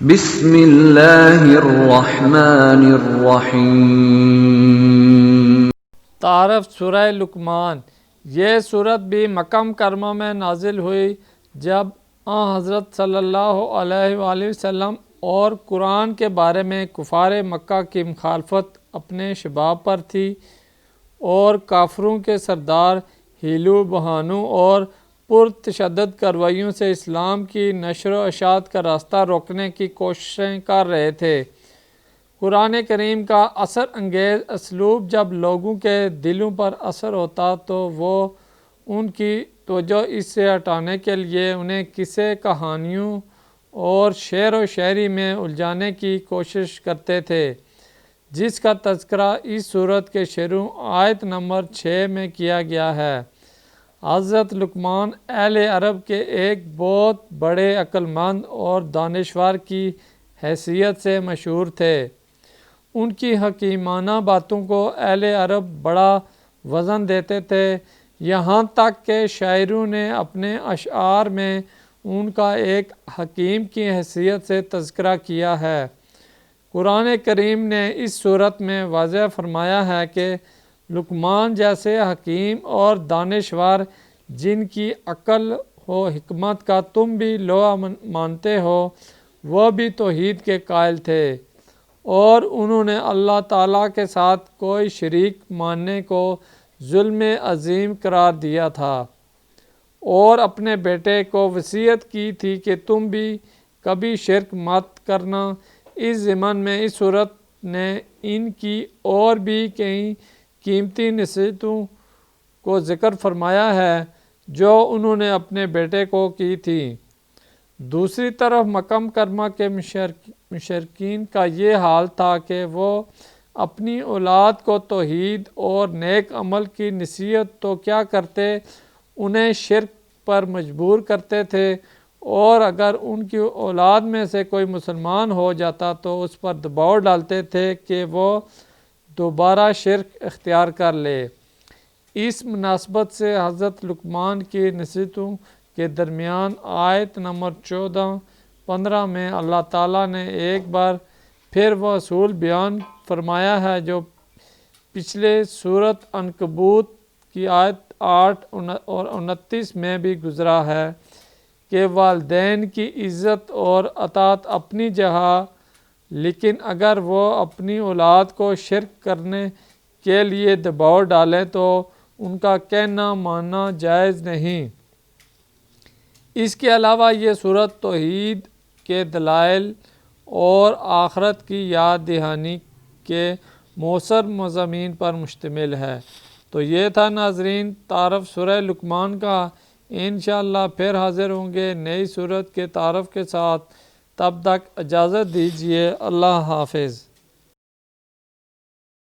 بسم اللہ الرحمن الرحیم۔ تعارف سورہ لقمان۔ یہ صورت بھی مکہ مکرمہ میں نازل ہوئی جب حضرت صلی اللہ علیہ وآلہ وسلم اور قرآن کے بارے میں کفار مکہ کی مخالفت اپنے شباب پر تھی اور کافروں کے سردار ہیلو بہانوں اور پرتشدد کارروائیوں سے اسلام کی نشر و اشاعت کا راستہ روکنے کی کوششیں کر رہے تھے۔ قرآن کریم کا اثر انگیز اسلوب جب لوگوں کے دلوں پر اثر ہوتا تو وہ ان کی توجہ اس سے ہٹانے کے لیے انہیں قصے کہانیوں اور شعر و شاعری میں الجھانے کی کوشش کرتے تھے، جس کا تذکرہ اس سورت کے شروع آیت نمبر 6 میں کیا گیا ہے۔ حضرت لقمان اہل عرب کے ایک بہت بڑے عقل مند اور دانشور کی حیثیت سے مشہور تھے۔ ان کی حکیمانہ باتوں کو اہل عرب بڑا وزن دیتے تھے، یہاں تک کہ شاعروں نے اپنے اشعار میں ان کا ایک حکیم کی حیثیت سے تذکرہ کیا ہے۔ قرآن کریم نے اس صورت میں واضح فرمایا ہے کہ لقمان جیسے حکیم اور دانشور جن کی عقل و حکمت کا تم بھی لوہا مانتے ہو، وہ بھی توحید کے قائل تھے اور انہوں نے اللہ تعالیٰ کے ساتھ کوئی شریک ماننے کو ظلم عظیم قرار دیا تھا، اور اپنے بیٹے کو وصیت کی تھی کہ تم بھی کبھی شرک مت کرنا۔ اس ضمن میں اس صورت نے ان کی اور بھی کئی قیمتی نصیحتوں کو ذکر فرمایا ہے جو انہوں نے اپنے بیٹے کو کی تھی۔ دوسری طرف مکہ مکرمہ کے مشرکین کا یہ حال تھا کہ وہ اپنی اولاد کو توحید اور نیک عمل کی نصیحت تو کیا کرتے، انہیں شرک پر مجبور کرتے تھے، اور اگر ان کی اولاد میں سے کوئی مسلمان ہو جاتا تو اس پر دباؤ ڈالتے تھے کہ وہ دوبارہ شرک اختیار کر لے۔ اس مناسبت سے حضرت لقمان کی نصیحتوں کے درمیان آیت نمبر 14-15 میں اللہ تعالیٰ نے ایک بار پھر وہ اصول بیان فرمایا ہے جو پچھلے سورۃ عنکبوت کی آیت 8 اور 29 میں بھی گزرا ہے کہ والدین کی عزت اور اطاعت اپنی جگہ، لیکن اگر وہ اپنی اولاد کو شرک کرنے کے لیے دباؤ ڈالیں تو ان کا کہنا ماننا جائز نہیں۔ اس کے علاوہ یہ صورت توحید کے دلائل اور آخرت کی یاد دہانی کے مؤثر مضامین پر مشتمل ہے۔ تو یہ تھا ناظرین تعارف سورہ لقمان کا۔ انشاءاللہ پھر حاضر ہوں گے نئی صورت کے تعارف کے ساتھ، تب تک اجازت دیجیے۔ اللہ حافظ۔